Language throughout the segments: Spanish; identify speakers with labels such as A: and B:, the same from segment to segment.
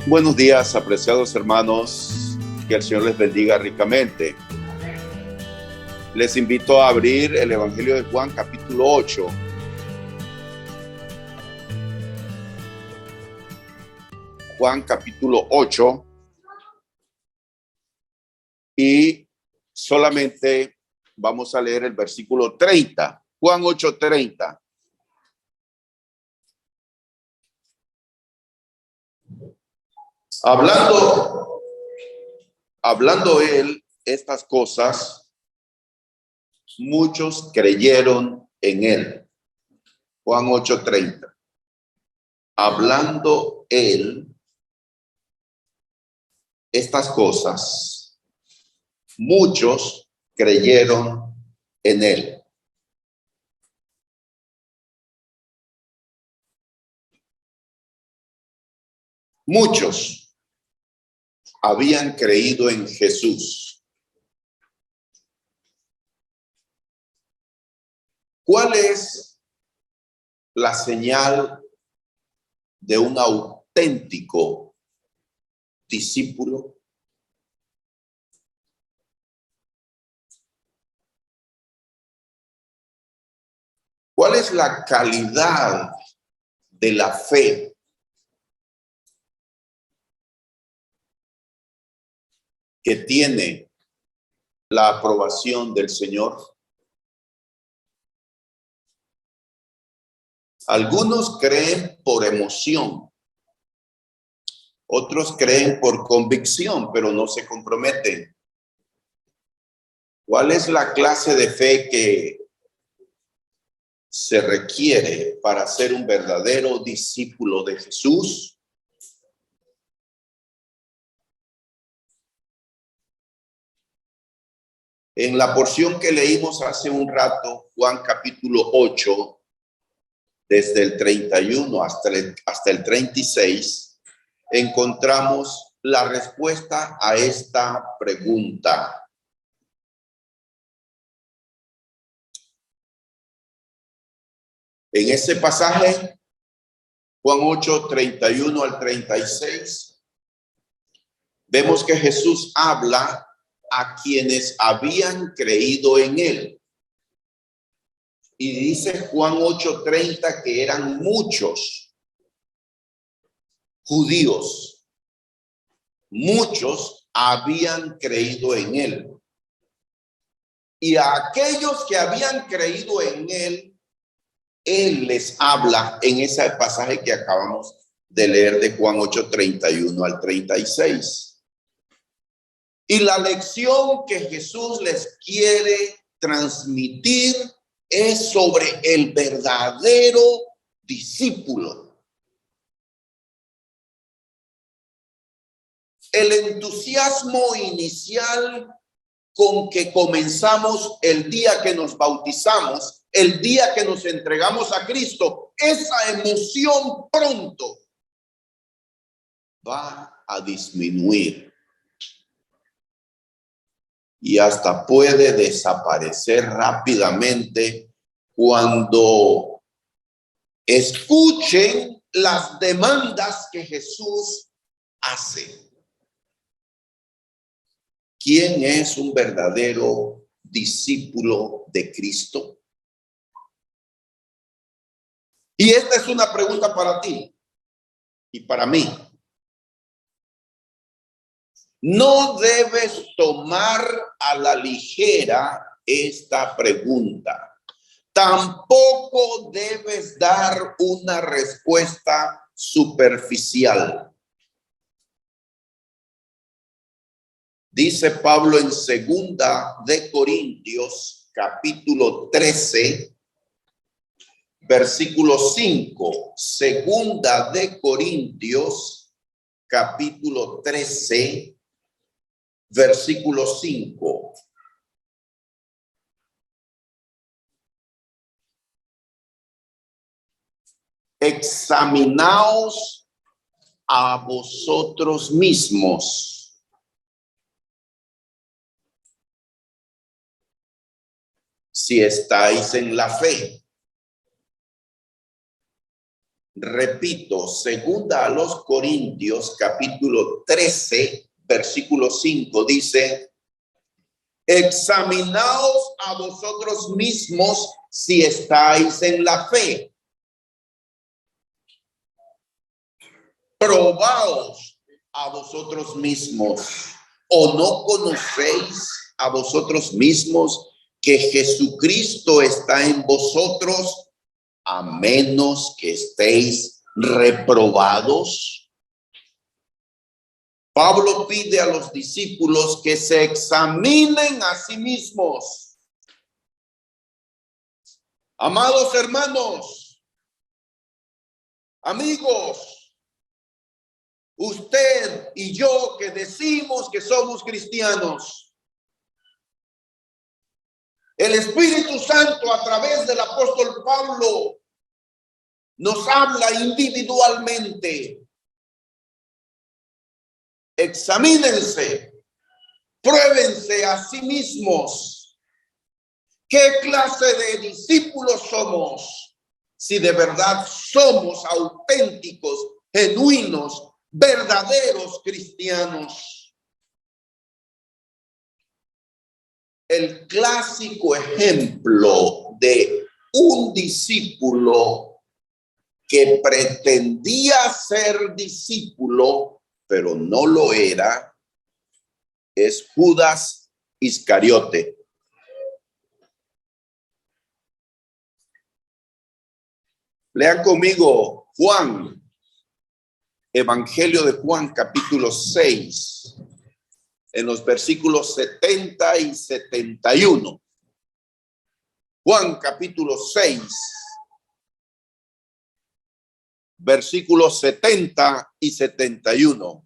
A: Buenos días, apreciados hermanos, que el Señor les bendiga ricamente. Les invito a abrir el Evangelio de Juan, capítulo 8. Juan, capítulo 8. Y solamente vamos a leer el versículo 30. Juan 8:30. Hablando él estas cosas, muchos creyeron en él. Juan 8:30. Hablando él estas cosas, muchos creyeron en él. Muchos habían creído en Jesús. ¿Cuál es la señal de un auténtico discípulo? ¿Cuál es la calidad de la fe que tiene la aprobación del Señor? Algunos creen por emoción, otros creen por convicción, pero no se comprometen. ¿Cuál es la clase de fe que se requiere para ser un verdadero discípulo de Jesús? En la porción que leímos hace un rato, Juan capítulo 8, desde el 31 hasta el 36, encontramos la respuesta a esta pregunta. En ese pasaje, Juan 8, 31 al 36, vemos que Jesús habla a quienes habían creído en él. Y dice Juan 8:30 que eran muchos judíos. Muchos habían creído en él. Y a aquellos que habían creído en él, él les habla en ese pasaje que acabamos de leer de Juan 8:31 al 36. Y la lección que Jesús les quiere transmitir es sobre el verdadero discípulo. El entusiasmo inicial con que comenzamos el día que nos bautizamos, el día que nos entregamos a Cristo, esa emoción pronto va a disminuir y hasta puede desaparecer rápidamente cuando escuchen las demandas que Jesús hace. ¿Quién es un verdadero discípulo de Cristo? Y esta es una pregunta para ti y para mí. No debes tomar a la ligera esta pregunta. Tampoco debes dar una respuesta superficial. Dice Pablo en 2 Corintios, capítulo 13, versículo 5. 2 Corintios, capítulo 13, versículo 5. Examinaos a vosotros mismos si estáis en la fe. Repito, segunda a los Corintios, capítulo 13, versículo 5, dice: examinaos a vosotros mismos si estáis en la fe. Probaos a vosotros mismos, ¿o no conocéis a vosotros mismos que Jesucristo está en vosotros, a menos que estéis reprobados? Pablo pide a los discípulos que se examinen a sí mismos. Amados hermanos, amigos, usted y yo que decimos que somos cristianos, el Espíritu Santo a través del apóstol Pablo nos habla individualmente. Examínense, pruébense a sí mismos. ¿Qué clase de discípulos somos? Si de verdad somos auténticos, genuinos, verdaderos cristianos. El clásico ejemplo de un discípulo que pretendía ser discípulo, pero no lo era, es Judas Iscariote. Lean conmigo Juan, Evangelio de Juan, capítulo 6, en los versículos 70 y 71. Juan, capítulo 6, versículos 70 y 71.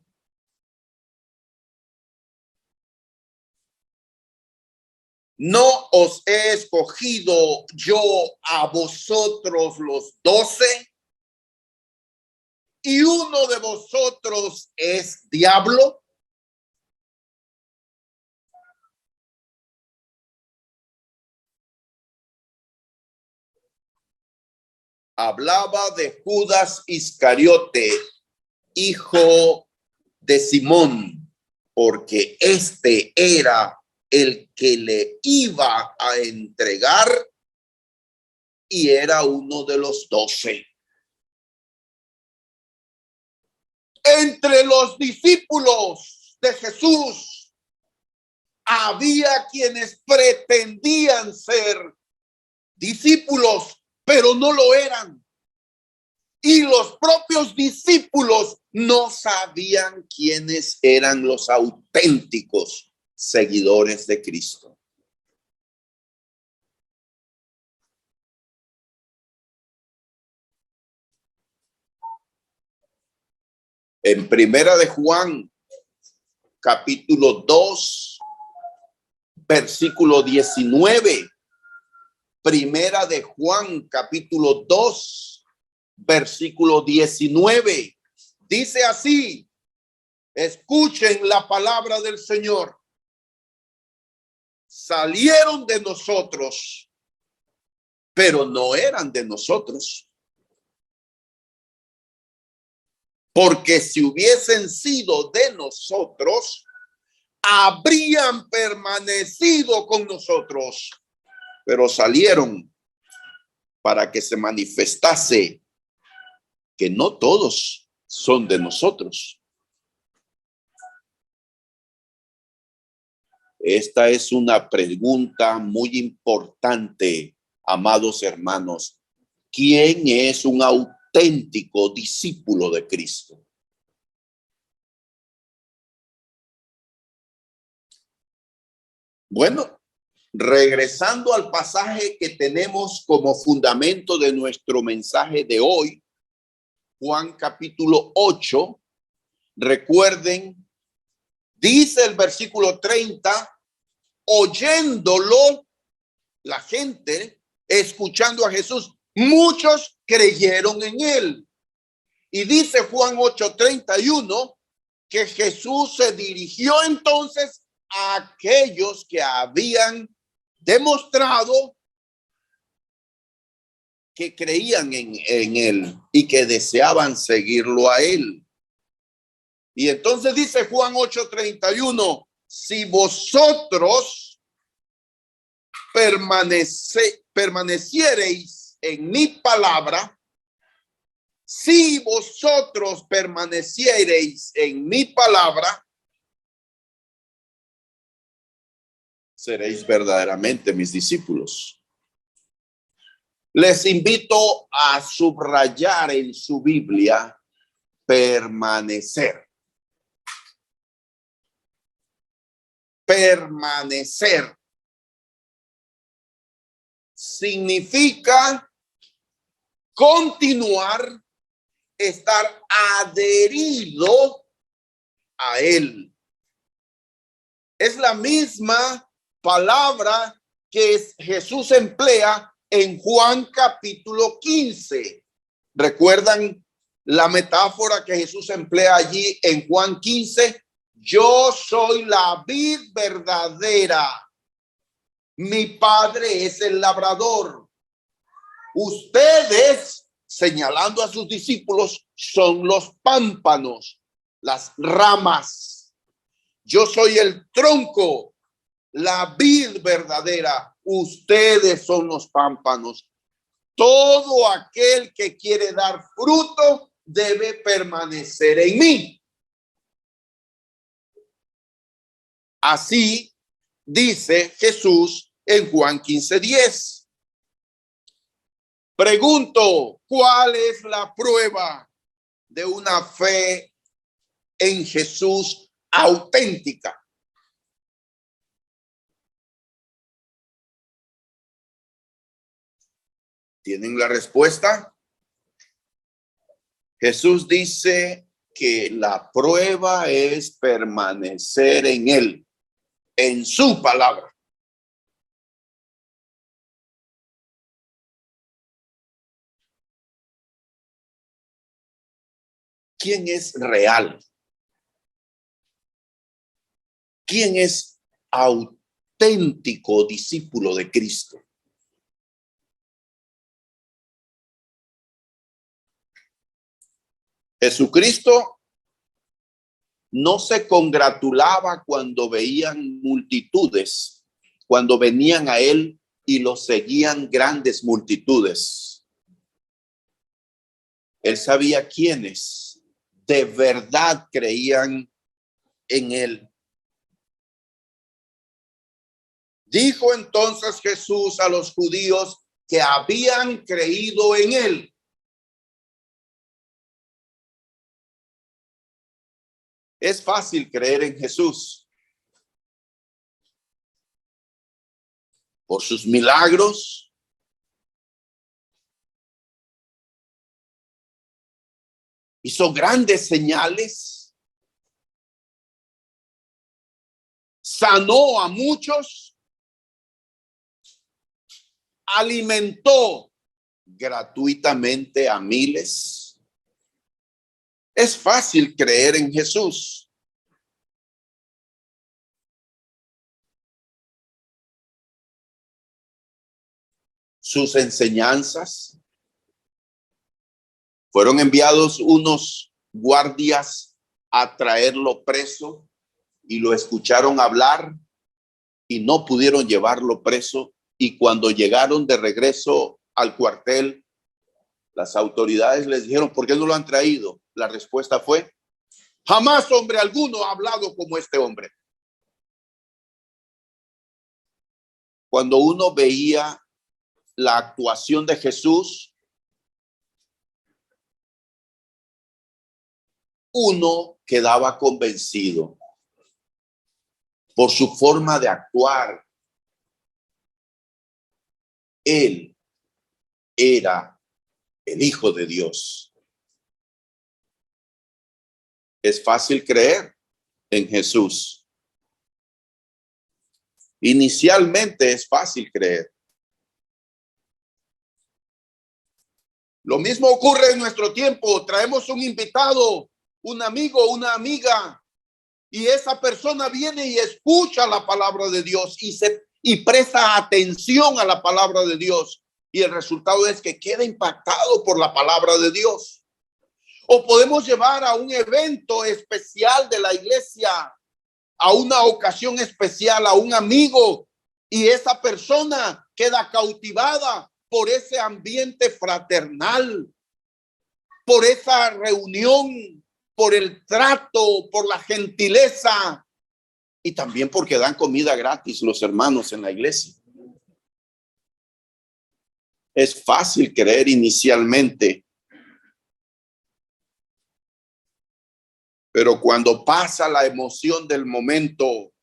A: ¿No os he escogido yo a vosotros los 12? ¿Y uno de vosotros es diablo? Hablaba de Judas Iscariote, hijo de Simón, porque este era el que le iba a entregar y era uno de los 12. Entre los discípulos de Jesús había quienes pretendían ser discípulos, pero no lo eran. Y los propios discípulos no sabían quiénes eran los auténticos seguidores de Cristo. En Primera de Juan, capítulo 2, versículo 19. Primera de Juan, capítulo 2, versículo 19. Dice así: escuchen la palabra del Señor. Salieron de nosotros, pero no eran de nosotros. Porque si hubiesen sido de nosotros, habrían permanecido con nosotros. Pero salieron para que se manifestase que no todos son de nosotros. Esta es una pregunta muy importante, amados hermanos. ¿Quién es un auténtico discípulo de Cristo? Bueno, regresando al pasaje que tenemos como fundamento de nuestro mensaje de hoy, Juan capítulo 8, recuerden, dice el versículo 30, oyéndolo la gente, escuchando a Jesús, muchos creyeron en él. Y dice Juan 8:31 que Jesús se dirigió entonces a aquellos que habían demostrado que creían en él y que deseaban seguirlo a él. Y entonces dice Juan 8:31, si vosotros permaneciereis en mi palabra, si vosotros permaneciereis en mi palabra, seréis verdaderamente mis discípulos. Les invito a subrayar en su Biblia permanecer. Permanecer significa continuar, estar adherido a él. Es la misma palabra que Jesús emplea en Juan capítulo 15. ¿Recuerdan la metáfora que Jesús emplea allí en Juan 15? Yo soy la vid verdadera. Mi padre es el labrador. Ustedes, señalando a sus discípulos, son los pámpanos, las ramas. Yo soy el tronco, la vid verdadera. Ustedes son los pámpanos. Todo aquel que quiere dar fruto debe permanecer en mí. Así dice Jesús en Juan 15:10. Pregunto, ¿cuál es la prueba de una fe en Jesús auténtica? ¿Tienen la respuesta? Jesús dice que la prueba es permanecer en él, en su palabra. ¿Quién es real? ¿Quién es auténtico discípulo de Cristo? Jesucristo no se congratulaba cuando veían multitudes, cuando venían a él y lo seguían grandes multitudes. Él sabía quiénes de verdad creían en él. Dijo entonces Jesús a los judíos que habían creído en él: es fácil creer en Jesús por sus milagros, hizo grandes señales, sanó a muchos, alimentó gratuitamente a miles. Es fácil creer en Jesús. Sus enseñanzas, fueron enviados unos guardias a traerlo preso y lo escucharon hablar y no pudieron llevarlo preso. Y cuando llegaron de regreso al cuartel, las autoridades les dijeron: ¿por qué no lo han traído? La respuesta fue: jamás hombre alguno ha hablado como este hombre. Cuando uno veía la actuación de Jesús, uno quedaba convencido por su forma de actuar. Él era el Hijo de Dios. Es fácil creer en Jesús. Inicialmente es fácil creer. Lo mismo ocurre en nuestro tiempo. Traemos un invitado, un amigo, una amiga, y esa persona viene y escucha la palabra de Dios y presta atención a la palabra de Dios. y el resultado es que queda impactado por la palabra de Dios. O podemos llevar a un evento especial de la iglesia, a una ocasión especial, a un amigo, y esa persona queda cautivada por ese ambiente fraternal, por esa reunión, por el trato, por la gentileza, y también porque dan comida gratis los hermanos en la iglesia. Es fácil creer inicialmente, pero cuando pasa la emoción del momento,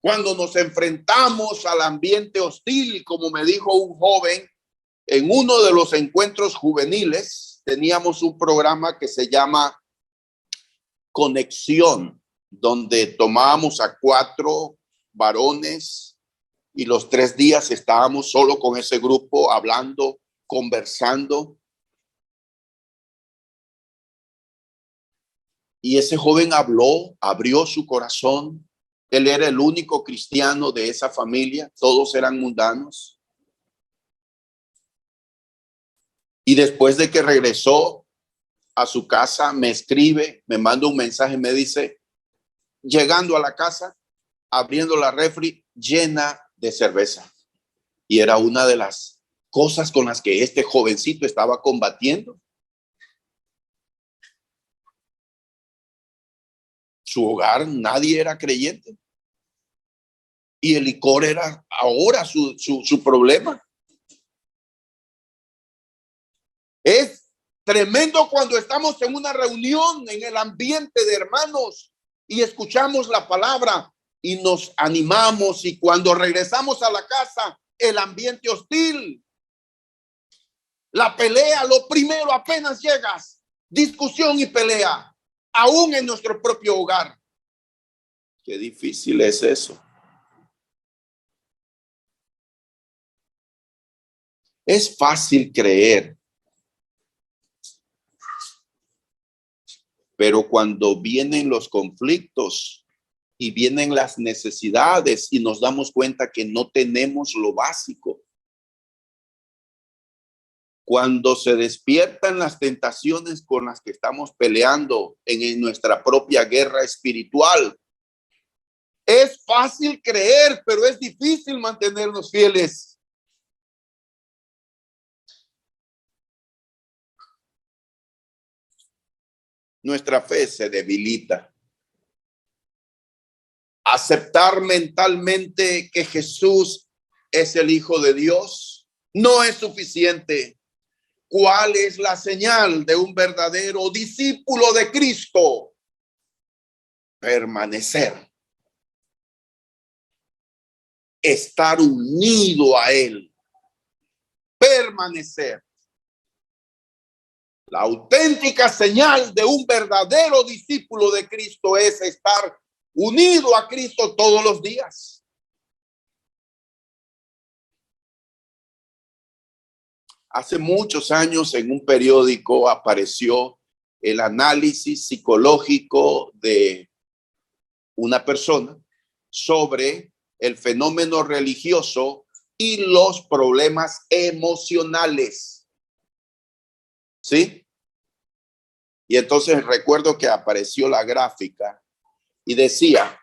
A: cuando nos enfrentamos al ambiente hostil, como me dijo un joven en uno de los encuentros juveniles, teníamos un programa que se llama Conexión, donde tomábamos a 4 varones y los 3 días estábamos solo con ese grupo, hablando, conversando. Y ese joven habló, abrió su corazón. Él era el único cristiano de esa familia, todos eran mundanos. Y después de que regresó a su casa, me escribe, me manda un mensaje, me dice, llegando a la casa, abriendo la refri llena de cerveza. Y era una de las cosas con las que este jovencito estaba combatiendo. Su hogar, nadie era creyente. Y el licor era ahora su problema. Es tremendo cuando estamos en una reunión, en el ambiente de hermanos, y escuchamos la palabra y nos animamos, y cuando regresamos a la casa, el ambiente hostil, la pelea, lo primero apenas llegas, discusión y pelea, aún en nuestro propio hogar. Qué difícil es eso. Es fácil creer, pero cuando vienen los conflictos y vienen las necesidades y nos damos cuenta que no tenemos lo básico, cuando se despiertan las tentaciones con las que estamos peleando en nuestra propia guerra espiritual, es fácil creer, pero es difícil mantenernos fieles. Nuestra fe se debilita. Aceptar mentalmente que Jesús es el Hijo de Dios no es suficiente. ¿Cuál es la señal de un verdadero discípulo de Cristo? Permanecer. Estar unido a Él. Permanecer. La auténtica señal de un verdadero discípulo de Cristo es estar unido a Cristo todos los días. Hace muchos años en un periódico apareció el análisis psicológico de una persona sobre el fenómeno religioso y los problemas emocionales. ¿Sí? Y entonces recuerdo que apareció la gráfica y decía,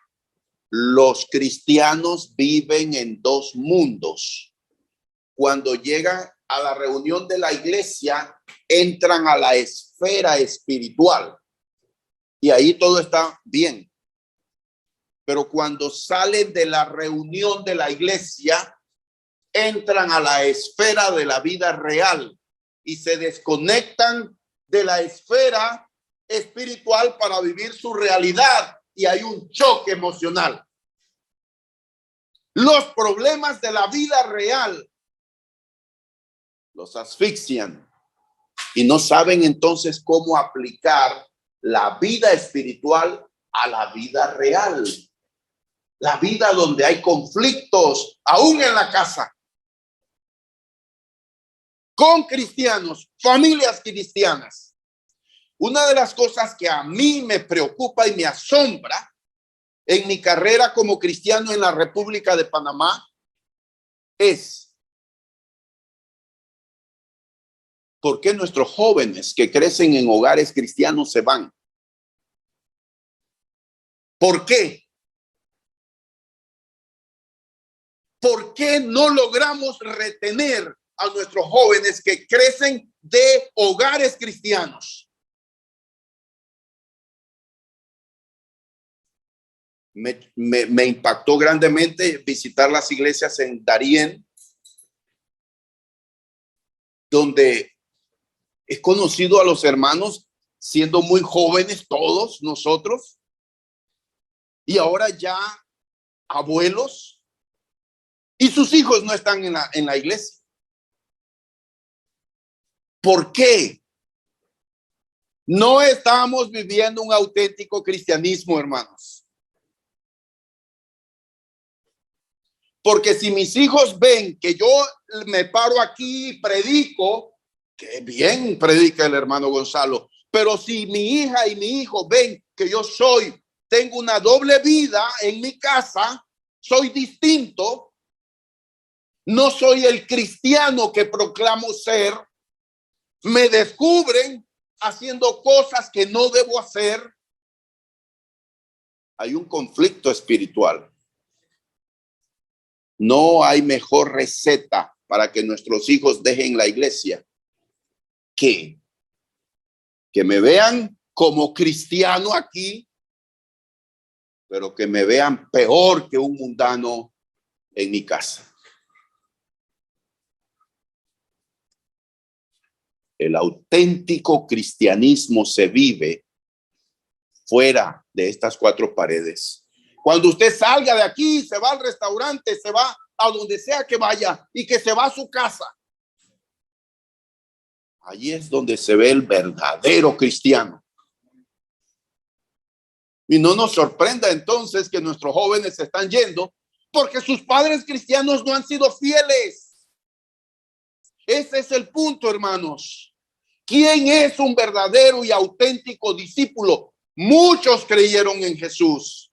A: los cristianos viven en 2 mundos. Cuando llegan a la reunión de la iglesia, entran a la esfera espiritual y ahí todo está bien. Pero cuando salen de la reunión de la iglesia, entran a la esfera de la vida real y se desconectan de la esfera espiritual para vivir su realidad, y hay un choque emocional. Los problemas de la vida real los asfixian y no saben entonces cómo aplicar la vida espiritual a la vida real, la vida donde hay conflictos, aún en la casa, con cristianos, familias cristianas. Una de las cosas que a mí me preocupa y me asombra en mi carrera como cristiano en la República de Panamá es: ¿por qué nuestros jóvenes que crecen en hogares cristianos se van? ¿Por qué? ¿Por qué no logramos retener a nuestros jóvenes que crecen de hogares cristianos? Me impactó grandemente visitar las iglesias en Darién, donde he conocido a los hermanos siendo muy jóvenes, todos nosotros, y ahora ya abuelos, y sus hijos no están en la iglesia. ¿Por qué? No estamos viviendo un auténtico cristianismo, hermanos. Porque si mis hijos ven que yo me paro aquí y predico, qué bien predica el hermano Gonzalo. Pero si mi hija y mi hijo ven que yo tengo una doble vida en mi casa, soy distinto, no soy el cristiano que proclamo ser, me descubren haciendo cosas que no debo hacer, hay un conflicto espiritual. No hay mejor receta para que nuestros hijos dejen la iglesia que me vean como cristiano aquí, pero que me vean peor que un mundano en mi casa. El auténtico cristianismo se vive fuera de estas cuatro paredes. Cuando usted salga de aquí, se va al restaurante, se va a donde sea que vaya y que se va a su casa. Allí es donde se ve el verdadero cristiano. Y no nos sorprenda entonces que nuestros jóvenes se están yendo porque sus padres cristianos no han sido fieles. Ese es el punto, hermanos. ¿Quién es un verdadero y auténtico discípulo? Muchos creyeron en Jesús.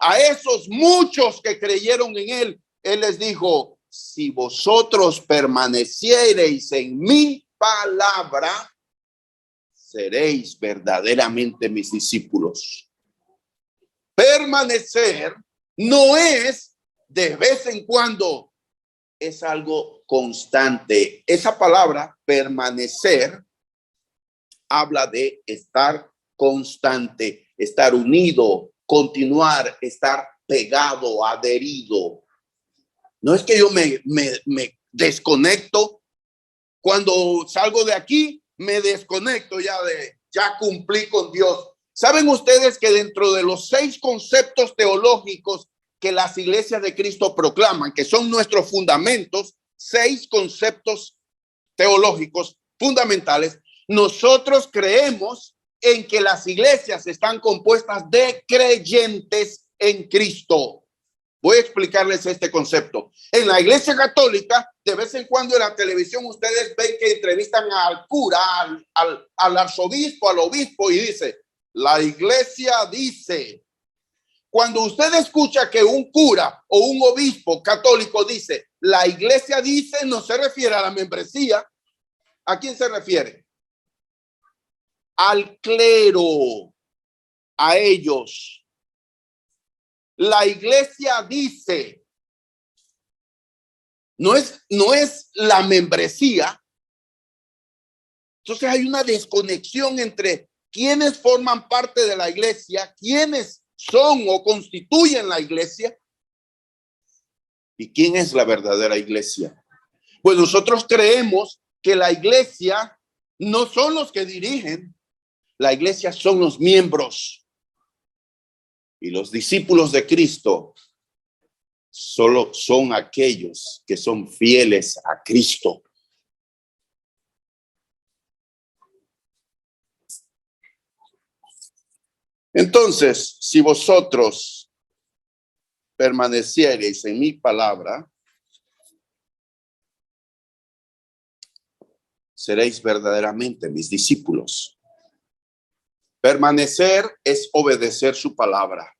A: A esos muchos que creyeron en él, él les dijo: si vosotros permaneciereis en mi palabra, seréis verdaderamente mis discípulos. Permanecer no es de vez en cuando, es algo constante. Esa palabra permanecer habla de estar constante, estar unido, continuar, estar pegado, adherido. No es que yo me desconecto. Cuando salgo de aquí, me desconecto ya cumplí con Dios. ¿Saben ustedes que dentro de los 6 conceptos teológicos que las iglesias de Cristo proclaman, que son nuestros fundamentos, 6 conceptos teológicos fundamentales, nosotros creemos en que las iglesias están compuestas de creyentes en Cristo? Voy a explicarles este concepto. En la iglesia católica, de vez en cuando en la televisión ustedes ven que entrevistan al cura, al arzobispo, al obispo, y dice: la iglesia dice. Cuando usted escucha que un cura o un obispo católico dice la iglesia dice, no se refiere a la membresía. ¿A quién se refiere? Al clero, a ellos. La iglesia dice, no es la membresía. Entonces hay una desconexión entre quienes forman parte de la iglesia, quienes son o constituyen la iglesia, y quién es la verdadera iglesia. Pues nosotros creemos que la iglesia no son los que dirigen, la iglesia son los miembros. Y los discípulos de Cristo solo son aquellos que son fieles a Cristo. Entonces, si vosotros permaneciereis en mi palabra, seréis verdaderamente mis discípulos. Permanecer es obedecer su palabra.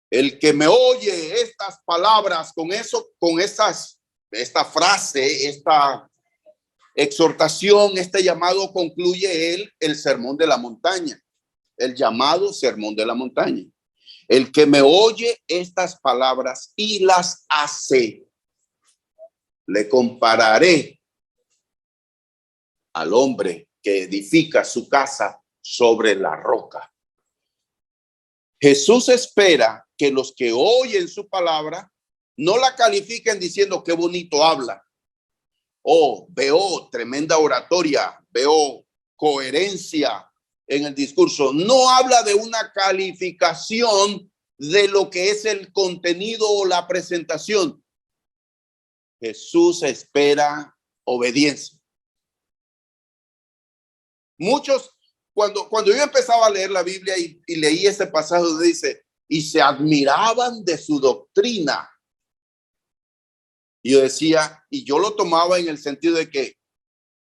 A: El que me oye estas palabras con esas esta frase, esta exhortación, este llamado concluye el sermón de la montaña, el llamado sermón de la montaña. El que me oye estas palabras y las hace, le compararé al hombre que edifica su casa sobre la roca. Jesús espera que los que oyen su palabra no la califiquen diciendo qué bonito habla. Oh, veo tremenda oratoria, veo coherencia en el discurso. No habla de una calificación de lo que es el contenido o la presentación. Jesús espera obediencia. Muchos, cuando yo empezaba a leer la Biblia y leí este pasaje, dice, y se admiraban de su doctrina. Y yo decía, y yo lo tomaba en el sentido de que,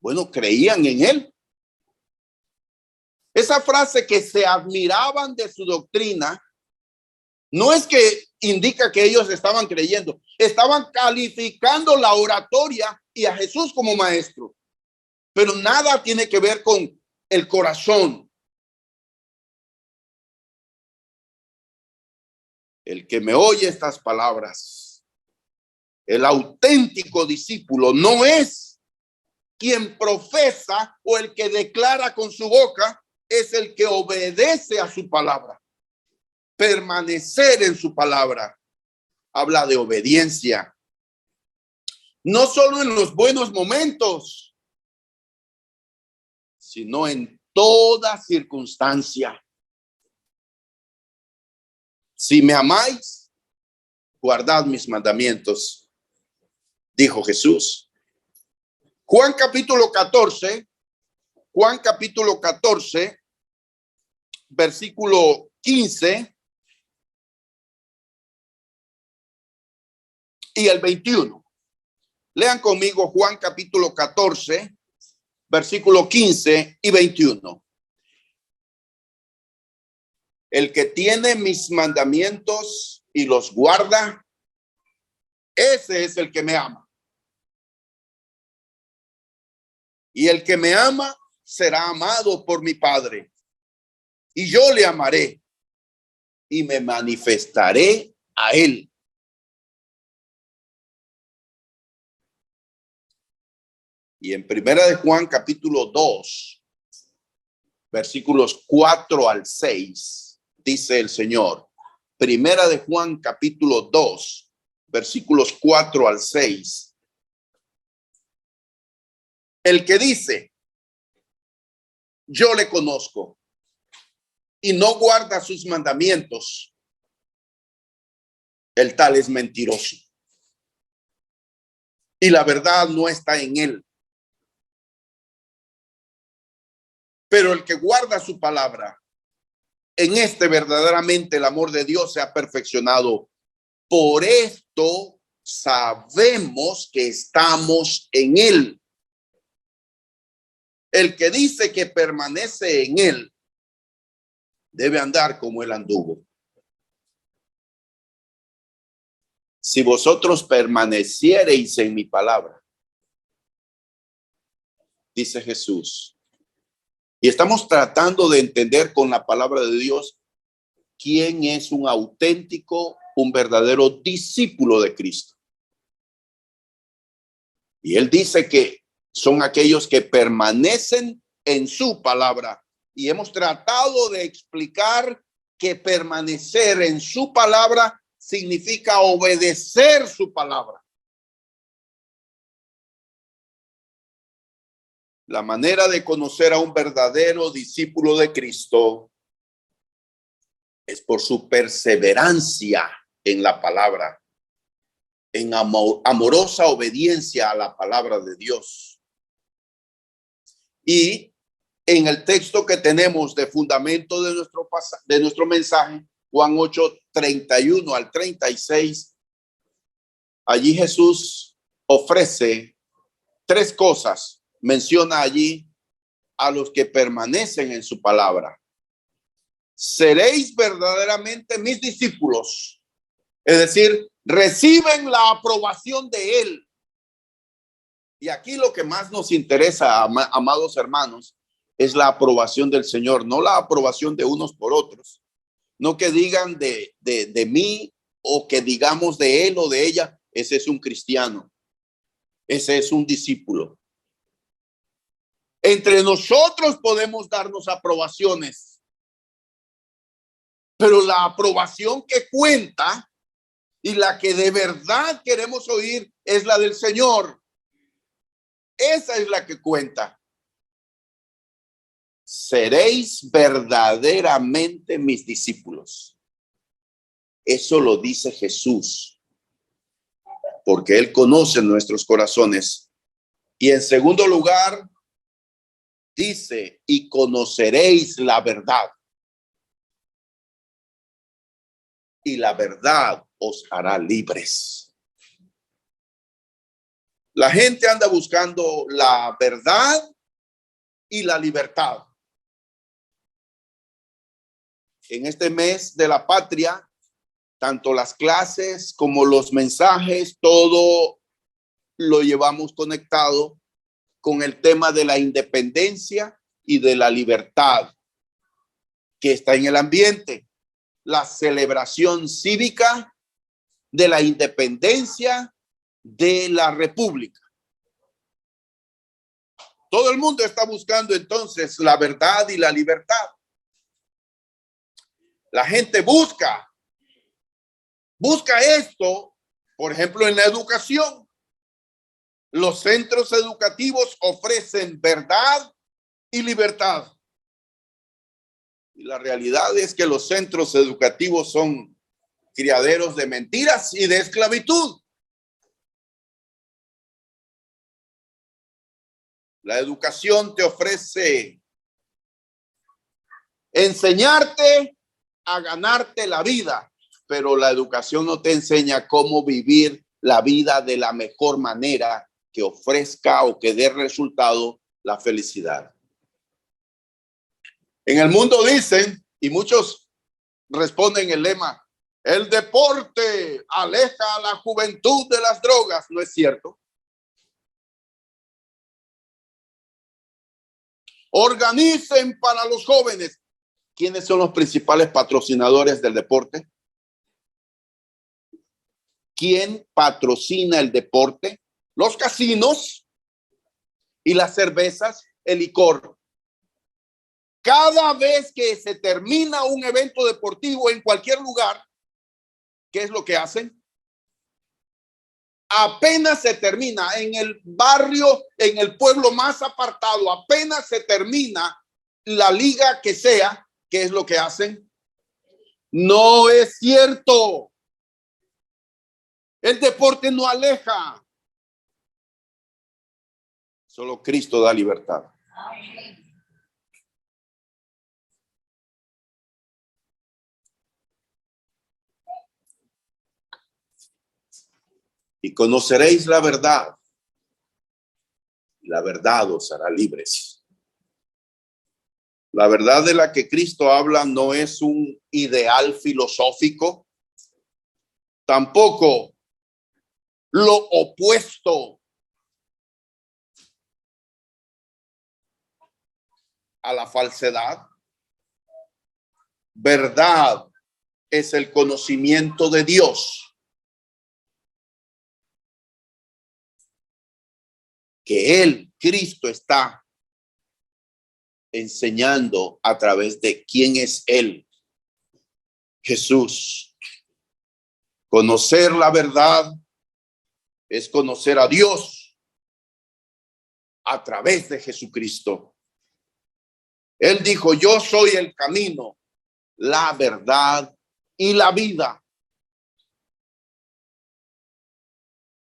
A: bueno, creían en él. Esa frase que se admiraban de su doctrina, no es que indica que ellos estaban creyendo, estaban calificando la oratoria y a Jesús como maestro. Pero nada tiene que ver con el corazón. El que me oye estas palabras, el auténtico discípulo, no es quien profesa o el que declara con su boca, es el que obedece a su palabra. Permanecer en su palabra habla de obediencia, no solo en los buenos momentos, sino en toda circunstancia. Si me amáis, guardad mis mandamientos, dijo Jesús. Juan capítulo 14, versículo 15 y el 21. Lean conmigo Juan capítulo 14, versículo 15 y 21. El que tiene mis mandamientos y los guarda, ese es el que me ama. Y el que me ama será amado por mi Padre. Y yo le amaré y me manifestaré a él. Y en Primera de Juan capítulo 2, versículos 4 al 6, dice el Señor. Primera de Juan capítulo 2, versículos 4 al 6. El que dice, yo le conozco, y no guarda sus mandamientos, el tal es mentiroso, y la verdad no está en él. Pero el que guarda su palabra, en este verdaderamente el amor de Dios se ha perfeccionado. Por esto sabemos que estamos en él. El que dice que permanece en él debe andar como él anduvo. Si vosotros permaneciereis en mi palabra, dice Jesús. Y estamos tratando de entender con la palabra de Dios quién es un auténtico, un verdadero discípulo de Cristo. Y él dice que son aquellos que permanecen en su palabra. Y hemos tratado de explicar que permanecer en su palabra significa obedecer su palabra. La manera de conocer a un verdadero discípulo de Cristo es por su perseverancia en la palabra, en amorosa obediencia a la palabra de Dios. Y en el texto que tenemos de fundamento de nuestro mensaje, Juan 8, 31 al 36, allí Jesús ofrece tres cosas. Menciona allí a los que permanecen en su palabra. Seréis verdaderamente mis discípulos. Es decir, reciben la aprobación de él. Y aquí lo que más nos interesa, amados hermanos, es la aprobación del Señor, no la aprobación de unos por otros. No que digan de mí o que digamos de él o de ella, ese es un cristiano, ese es un discípulo. Entre nosotros podemos darnos aprobaciones, pero la aprobación que cuenta y la que de verdad queremos oír es la del Señor. Esa es la que cuenta. Seréis verdaderamente mis discípulos. Eso lo dice Jesús, porque Él conoce nuestros corazones. Y en segundo lugar, dice, y conoceréis la verdad. Y la verdad os hará libres. La gente anda buscando la verdad y la libertad. En este mes de la patria, tanto las clases como los mensajes, todo lo llevamos conectado con el tema de la independencia y de la libertad que está en el ambiente. La celebración cívica de la independencia de la República. Todo el mundo está buscando entonces la verdad y la libertad. La gente busca esto, por ejemplo, en la educación. Los centros educativos ofrecen verdad y libertad. Y la realidad es que los centros educativos son criaderos de mentiras y de esclavitud. La educación te ofrece enseñarte a ganarte la vida, pero la educación no te enseña cómo vivir la vida de la mejor manera que ofrezca o que dé resultado la felicidad. En el mundo dicen, y muchos responden el lema, el deporte aleja a la juventud de las drogas. No es cierto. Organicen para los jóvenes. ¿Quiénes son los principales patrocinadores del deporte? ¿Quién patrocina el deporte? Los casinos y las cervezas, el licor. Cada vez que se termina un evento deportivo en cualquier lugar, ¿qué es lo que hacen? Apenas se termina en el barrio, en el pueblo más apartado, apenas se termina la liga que sea, ¿qué es lo que hacen? No es cierto. El deporte no aleja. Solo Cristo da libertad. Y conoceréis la verdad. La verdad os hará libres. La verdad de la que Cristo habla no es un ideal filosófico, tampoco lo opuesto a la falsedad. Verdad es el conocimiento de Dios, que Él, Cristo, está enseñando a través de quién es Él, Jesús. Conocer la verdad es conocer a Dios a través de Jesucristo. Él dijo, yo soy el camino, la verdad y la vida.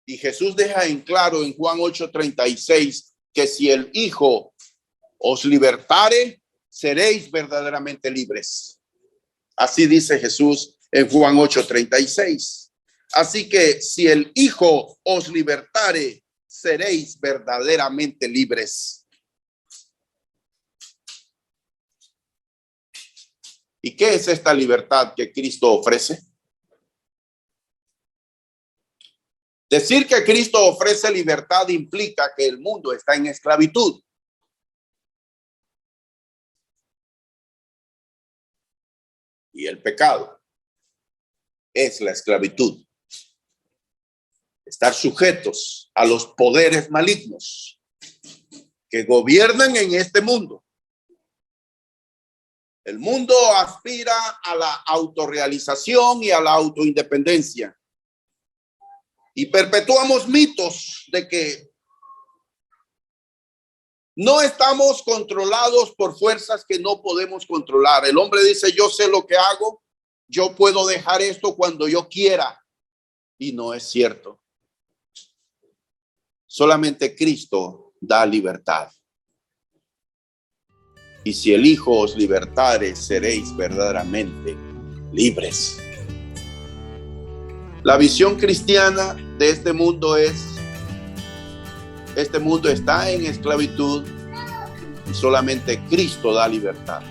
A: Y Jesús deja en claro en Juan 8:36 que si el Hijo os libertare, seréis verdaderamente libres. Así dice Jesús en Juan 8:36. Así que si el Hijo os libertare, seréis verdaderamente libres. ¿Y qué es esta libertad que Cristo ofrece? Decir que Cristo ofrece libertad implica que el mundo está en esclavitud. Y el pecado es la esclavitud. Estar sujetos a los poderes malignos que gobiernan en este mundo. El mundo aspira a la autorrealización y a la autoindependencia. Y perpetuamos mitos de que no estamos controlados por fuerzas que no podemos controlar. El hombre dice, yo sé lo que hago, yo puedo dejar esto cuando yo quiera. Y no es cierto. Solamente Cristo da libertad. Y si el Hijo os libertare, seréis verdaderamente libres. La visión cristiana de este mundo es: este mundo está en esclavitud y solamente Cristo da libertad.